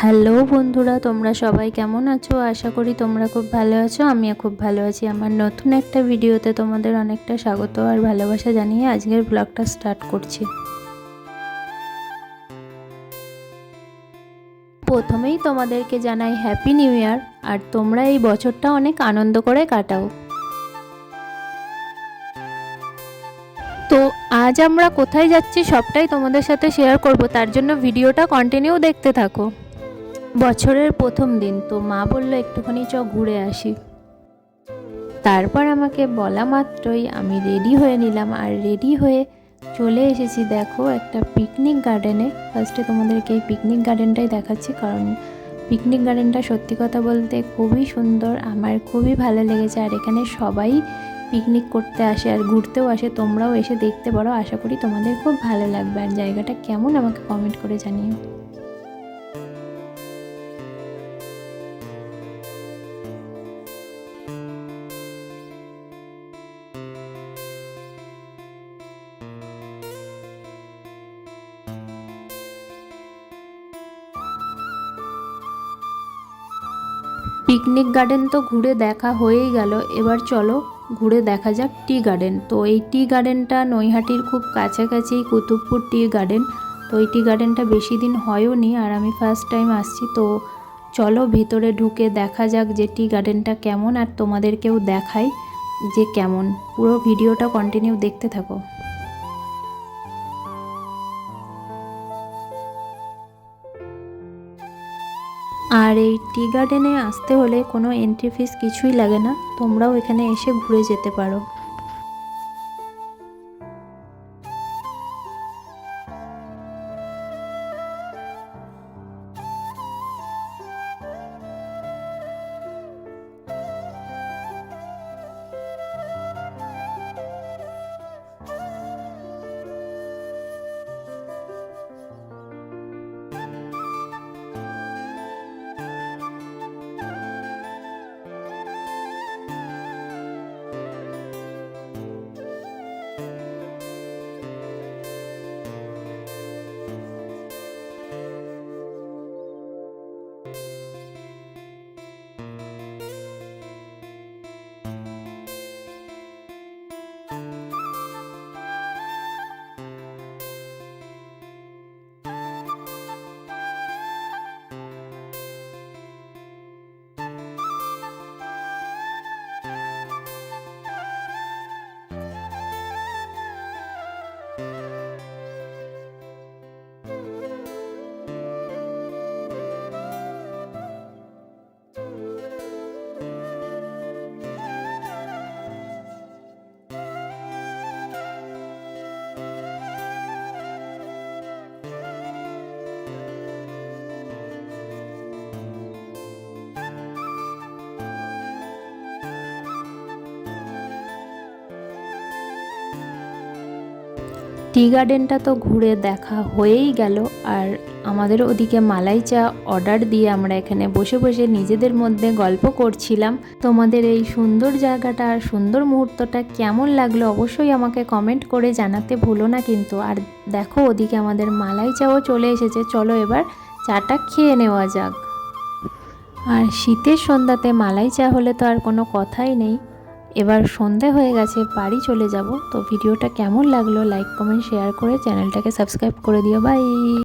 Hello বন্ধুরা, তোমরা সবাই কেমন আছো? আশা করি তোমরা খুব ভালো আছো। আমিও খুব ভালো আছি। আমার নতুন একটা ভিডিওতে তোমাদের অনেকটা স্বাগত আর ভালোবাসা জানিয়ে আজকের ব্লগটা স্টার্ট করছি। প্রথমেই তোমাদেরকে জানাই হ্যাপি নিউ ইয়ার, আর তোমরা এই বছরটা অনেক আনন্দ করে কাটাও। তো আজ আমরা কোথায় যাচ্ছি সবটাই তোমাদের সাথে শেয়ার করব, তার জন্য ভিডিওটা কন্টিনিউ দেখতে থাকো। বছরের প্রথম দিন, তো মা বললো একটুখানি ঘুরে আসি। তারপর আমাকে বলা মাত্রই আমি রেডি হয়ে নিলাম, আর রেডি হয়ে চলে এসেছি দেখো একটা পিকনিক গার্ডেনে। ফার্স্টে তোমাদেরকে এই পিকনিক গার্ডেনটাই দেখাচ্ছি, কারণ পিকনিক গার্ডেনটা সত্যি কথা বলতে খুবই সুন্দর, আমার খুবই ভালো লেগেছে। আর এখানে সবাই পিকনিক করতে আসে আর ঘুরতেও আসে, তোমরাও এসে দেখতে পারো। আশা করি তোমাদের খুব ভালো লাগবে। আর জায়গাটা কেমন আমাকে কমেন্ট করে জানিও। পিকনিক গার্ডেন তো ঘুরে দেখা হয়েই গেল, এবার চলো ঘুরে দেখা যাক টি গার্ডেন। তো এই টি গার্ডেনটা নৈহাটির খুব কাছাকাছি, কুতুবপুর টি গার্ডেন। তো এই টি গার্ডেনটা বেশি দিন হয়ও নি, আর আমি ফার্স্ট টাইম আসছি। তো চলো ভিতরে ঢুকে দেখা যাক যে টি গার্ডেনটা কেমন, আর তোমাদেরকেও দেখাই যে কেমন। পুরো ভিডিওটা কন্টিনিউ দেখতে থাকো। আর এই টি গার্ডেনে আসতে হলে কোনো এন্ট্রি ফিস কিছুই লাগে না, তোমরাও এখানে এসে ঘুরে যেতে পারো। টি গার্ডেনটা তো ঘুরে দেখা হয়েই গেল, আর আমাদের ওদিকে মালাই চা অর্ডার দিয়ে আমরা এখানে বসে বসে নিজেদের মধ্যে গল্প করছিলাম। তোমাদের এই সুন্দর জায়গাটা আর সুন্দর মুহূর্তটা কেমন লাগলো অবশ্যই আমাকে কমেন্ট করে জানাতে ভুলো না কিন্তু। আর দেখো ওদিকে আমাদের মালাই চাও চলে এসেছে, চলো এবার চাটা খেয়ে নেওয়া যাক। আর শীতের সন্ধ্যাতে মালাই চা হলে তো আর কোনো কথাই নেই। এবার সন্ধে হয়ে গেছে, বাড়ি চলে যাব। তো ভিডিওটা কেমন লাগলো লাইক কমেন্ট শেয়ার করে চ্যানেলটাকে সাবস্ক্রাইব করে দিও। বাই।